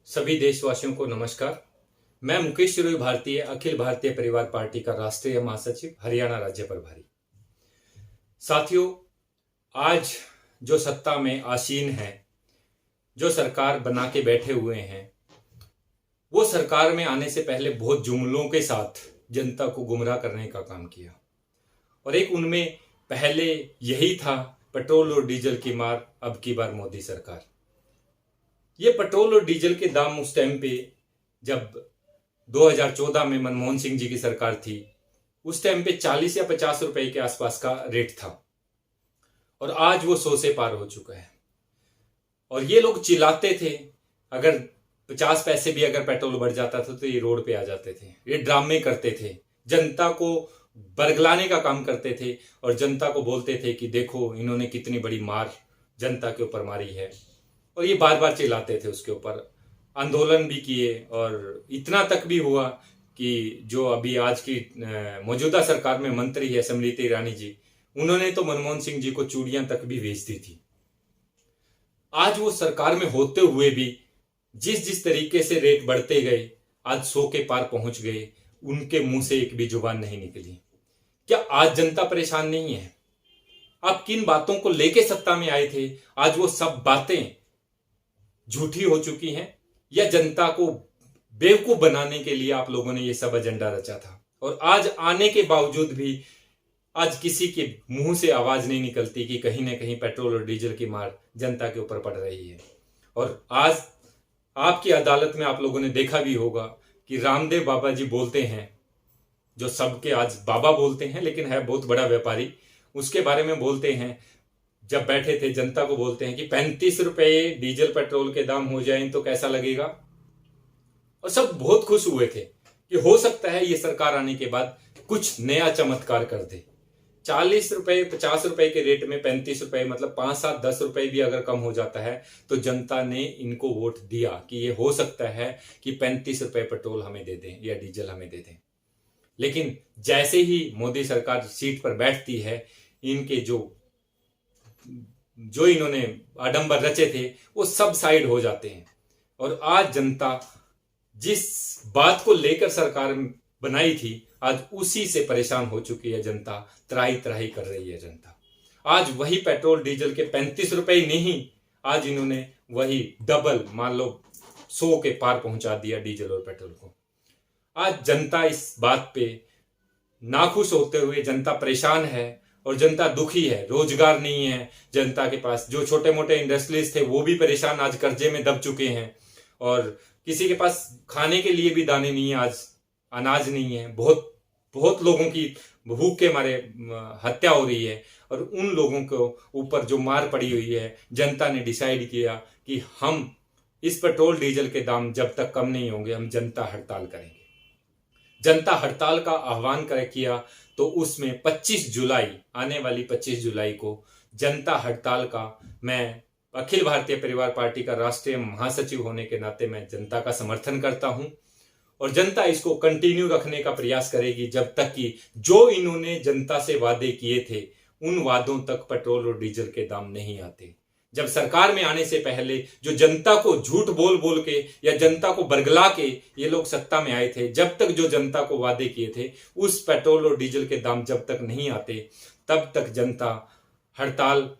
सभी देशवासियों को नमस्कार। मैं मुकेश चिरोई भारतीय अखिल भारतीय परिवार पार्टी का राष्ट्रीय महासचिव, हरियाणा राज्य प्रभारी। साथियों, आज जो सत्ता में आसीन है, जो सरकार बना के बैठे हुए हैं, वो सरकार में आने से पहले बहुत जुमलों के साथ जनता को गुमराह करने का काम किया। और एक उनमें पहले यही था, पेट्रोल और डीजल की मार अब की बार मोदी सरकार। ये पेट्रोल और डीजल के दाम उस टाइम पे जब 2014 में मनमोहन सिंह जी की सरकार थी, उस टाइम पे 40 या 50 रुपए के आसपास का रेट था और आज वो 100 से पार हो चुका है। और ये लोग चिल्लाते थे, अगर 50 पैसे भी अगर पेट्रोल बढ़ जाता था तो ये रोड पे आ जाते थे, ये ड्रामे करते थे, जनता को बरगलाने का काम करते थे और जनता को बोलते थे कि देखो इन्होंने कितनी बड़ी मार जनता के ऊपर मारी है। और ये बार बार चिल्लाते थे, उसके ऊपर आंदोलन भी किए और इतना तक भी हुआ कि जो अभी आज की मौजूदा सरकार में मंत्री है स्मृति ईरानी जी, उन्होंने तो मनमोहन सिंह जी को चूड़ियां तक भी भेज दी थी। आज वो सरकार में होते हुए भी जिस जिस तरीके से रेट बढ़ते गए, आज 100 के पार पहुंच गए, उनके मुंह से एक भी जुबान नहीं निकली। क्या आज जनता परेशान नहीं है? आप किन बातों को लेके सत्ता में आए थे, आज वो सब बातें झूठी हो चुकी हैं या जनता को बेवकूफ बनाने के लिए आप लोगों ने ये सब एजेंडा रचा था? और आज आने के बावजूद भी आज किसी के मुंह से आवाज नहीं निकलती कि कहीं ना कहीं पेट्रोल और डीजल की मार जनता के ऊपर पड़ रही है। और आज आपकी अदालत में आप लोगों ने देखा भी होगा कि रामदेव बाबा जी बोलते हैं, जो सबके आज बाबा बोलते हैं लेकिन है बहुत बड़ा व्यापारी, उसके बारे में बोलते हैं, जब बैठे थे जनता को बोलते हैं कि 35 रुपए डीजल पेट्रोल के दाम हो जाएं तो कैसा लगेगा। और सब बहुत खुश हुए थे कि हो सकता है ये सरकार आने के बाद कुछ नया चमत्कार कर दे। 40 रुपए 50 रुपए के रेट में 35 रुपए मतलब 5 7 10 रुपए भी अगर कम हो जाता है तो जनता ने इनको वोट दिया कि ये हो सकता है कि 35 रुपए पेट्रोल हमें दे दें या डीजल हमें दे दें। लेकिन जैसे ही मोदी सरकार सीट पर बैठती है, इनके जो इन्होंने आडंबर रचे थे वो सब साइड हो जाते हैं। और आज जनता जिस बात को लेकर सरकार बनाई थी, आज उसी से परेशान हो चुकी है जनता, त्राही त्राही कर रही है जनता। आज वही पेट्रोल डीजल के 35 रुपए नहीं, आज इन्होंने वही डबल, मान लो 100 के पार पहुंचा दिया डीजल और पेट्रोल को। आज जनता इस बात पे नाखुश होते हुए जनता परेशान है और जनता दुखी है। रोजगार नहीं है जनता के पास, जो छोटे मोटे इंडस्ट्रीज थे वो भी परेशान, आज कर्जे में दब चुके हैं और किसी के पास खाने के लिए भी दाने नहीं है, आज अनाज नहीं है। बहुत बहुत लोगों की भूख के मारे हत्या हो रही है और उन लोगों को ऊपर जो मार पड़ी हुई है, जनता ने डिसाइड किया कि हम इस पेट्रोल डीजल के दाम जब तक कम नहीं होंगे हम जनता हड़ताल करेंगे। जनता हड़ताल का आह्वान किया तो उसमें 25 जुलाई, आने वाली 25 जुलाई को जनता हड़ताल का, मैं अखिल भारतीय परिवार पार्टी का राष्ट्रीय महासचिव होने के नाते मैं जनता का समर्थन करता हूं और जनता इसको कंटिन्यू रखने का प्रयास करेगी जब तक कि जो इन्होंने जनता से वादे किए थे उन वादों तक पेट्रोल और डीजल के दाम नहीं आते। जब सरकार में आने से पहले जो जनता को झूठ बोल बोल के या जनता को बरगला के ये लोग सत्ता में आए थे, जब तक जो जनता को वादे किए थे उस पेट्रोल और डीजल के दाम जब तक नहीं आते तब तक जनता हड़ताल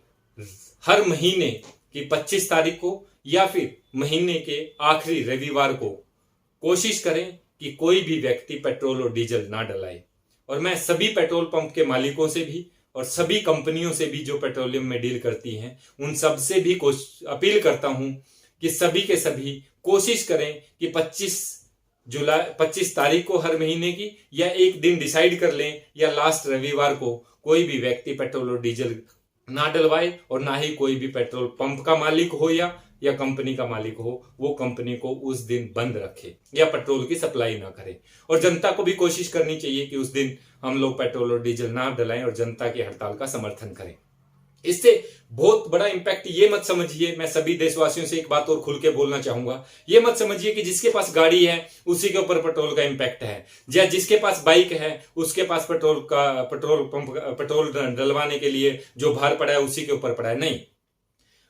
हर महीने की 25 तारीख को या फिर महीने के आखिरी रविवार को कोशिश करें कि कोई भी व्यक्ति पेट्रोल और डीजल ना डलाए। और मैं सभी पेट्रोल पंप के मालिकों से भी और सभी कंपनियों से भी जो पेट्रोलियम में डील करती हैं उन सब से भी अपील करता हूं कि सभी के सभी कोशिश करें कि 25 तारीख को हर महीने की या एक दिन डिसाइड कर लें या लास्ट रविवार को कोई भी व्यक्ति पेट्रोल और डीजल ना डलवाए और ना ही कोई भी पेट्रोल पंप का मालिक हो या कंपनी का मालिक हो वो कंपनी को उस दिन बंद रखे या पेट्रोल की सप्लाई ना करे। और जनता को भी कोशिश करनी चाहिए कि उस दिन हम लोग पेट्रोल और डीजल ना डलाएं और जनता की हड़ताल का समर्थन करें। इससे बहुत बड़ा इंपैक्ट ये मत समझिए, मैं सभी देशवासियों से एक बात और खुल के बोलना चाहूंगा, ये मत समझिए कि जिसके पास गाड़ी है उसी के ऊपर पेट्रोल का इंपैक्ट है, या जिसके पास बाइक है उसके पास पेट्रोल डलवाने के लिए जो भार पड़ा है उसी के ऊपर पड़ा है। नहीं,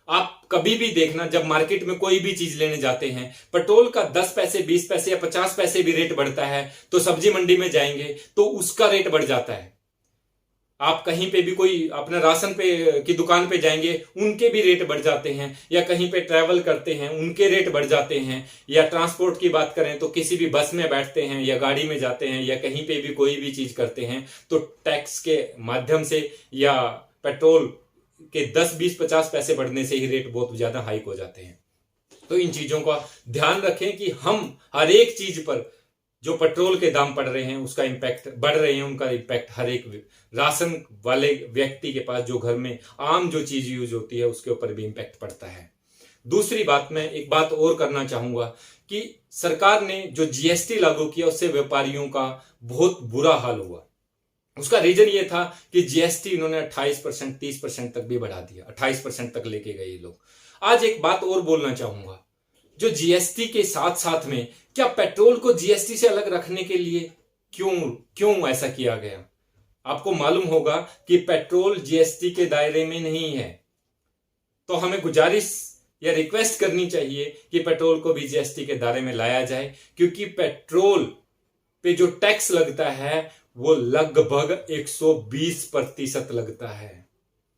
आप कभी भी देखना, जब मार्केट में कोई भी चीज लेने जाते हैं, पेट्रोल का 10 पैसे 20 पैसे या 50 पैसे भी रेट बढ़ता है, तो सब्जी मंडी में जाएंगे तो उसका रेट बढ़ जाता है। आप कहीं पे भी कोई अपना राशन पे की दुकान पे जाएंगे, उनके भी रेट बढ़ जाते हैं, या कहीं पे ट्रैवल करते हैं उनके रेट बढ़ जाते हैं, या ट्रांसपोर्ट की बात करें तो किसी भी बस में बैठते हैं या गाड़ी में जाते हैं या कहीं पे भी कोई भी चीज करते हैं तो टैक्स के माध्यम से या पेट्रोल के 10 20 50 पैसे बढ़ने से ही रेट बहुत ज्यादा हाइक हो जाते हैं। तो इन चीजों का ध्यान रखें कि हम हर एक चीज पर जो पेट्रोल के दाम बढ़ रहे हैं उसका इम्पैक्ट बढ़ रहे हैं, उनका इम्पैक्ट हर एक राशन वाले व्यक्ति के पास जो घर में आम जो चीज यूज होती है उसके ऊपर भी इम्पैक्ट पड़ता है। दूसरी बात, मैं एक बात और करना चाहूंगा कि सरकार ने जो जीएसटी लागू किया उससे व्यापारियों का बहुत बुरा हाल हुआ। उसका रीजन ये था कि जीएसटी इन्होंने 28% 30% तक भी बढ़ा दिया, 28% तक लेके गए ये लोग। आज एक बात और बोलना चाहूंगा, जो जीएसटी के साथ साथ में क्या पेट्रोल को जीएसटी से अलग रखने के लिए क्यों ऐसा किया गया? आपको मालूम होगा कि पेट्रोल जीएसटी के दायरे में नहीं है, तो हमें गुजारिश या रिक्वेस्ट करनी चाहिए कि पेट्रोल को भी जीएसटी के दायरे में लाया जाए, क्योंकि पेट्रोल पे जो टैक्स लगता है वो लगभग 120% लगता है।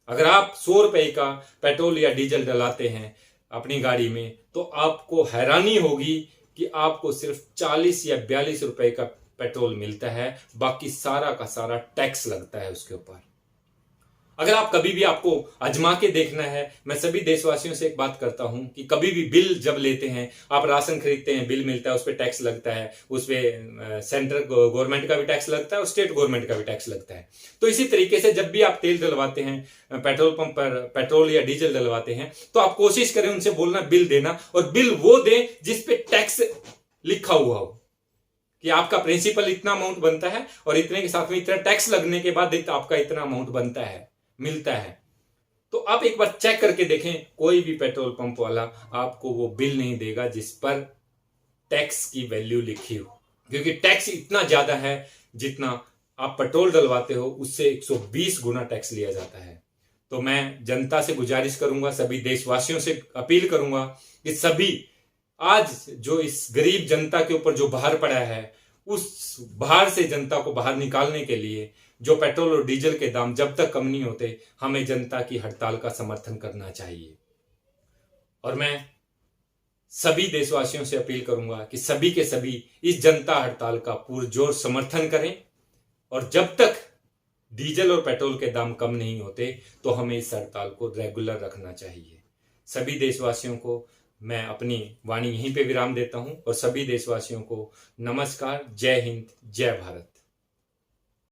अगर आप 100 रुपए का पेट्रोल या डीजल डलाते हैं अपनी गाड़ी में तो आपको हैरानी होगी कि आपको सिर्फ 40 या 42 रुपए का पेट्रोल मिलता है, बाकी सारा का सारा टैक्स लगता है उसके ऊपर। अगर आप कभी भी, आपको आजमा के देखना है, मैं सभी देशवासियों से एक बात करता हूं कि कभी भी बिल जब लेते हैं, आप राशन खरीदते हैं, बिल मिलता है, उस पर टैक्स लगता है, उस पर सेंट्रल गवर्नमेंट का भी टैक्स लगता है और स्टेट गवर्नमेंट का भी टैक्स लगता है। तो इसी तरीके से जब भी आप तेल डलवाते हैं, पेट्रोल पंप पर पेट्रोल या डीजल डलवाते हैं, तो आप कोशिश करें उनसे बोलना बिल देना, और बिल वो दें जिसपे टैक्स लिखा हुआ हो कि आपका प्रिंसिपल इतना अमाउंट बनता है और इतने के साथ में इतना टैक्स लगने के बाद आपका इतना अमाउंट बनता है, मिलता है। तो आप एक बार चेक करके देखें, कोई भी पेट्रोल पंप वाला आपको वो बिल नहीं देगा जिस पर टैक्स की वैल्यू लिखी हो, क्योंकि टैक्स इतना ज्यादा है जितना आप पेट्रोल डलवाते हो उससे 120 गुना टैक्स लिया जाता है। तो मैं जनता से गुजारिश करूंगा, सभी देशवासियों से अपील करूंगा कि सभी आज जो इस गरीब जनता के ऊपर जो भार पड़ा है, उस भार से जनता को बाहर निकालने के लिए जो पेट्रोल और डीजल के दाम जब तक कम नहीं होते, हमें जनता की हड़ताल का समर्थन करना चाहिए। और मैं सभी देशवासियों से अपील करूंगा कि सभी के सभी इस जनता हड़ताल का पुरजोर समर्थन करें, और जब तक डीजल और पेट्रोल के दाम कम नहीं होते तो हमें इस हड़ताल को रेगुलर रखना चाहिए। सभी देशवासियों को मैं अपनी वाणी यहीं पे विराम देता हूं, और सभी देशवासियों को नमस्कार, जय हिंद, जय भारत।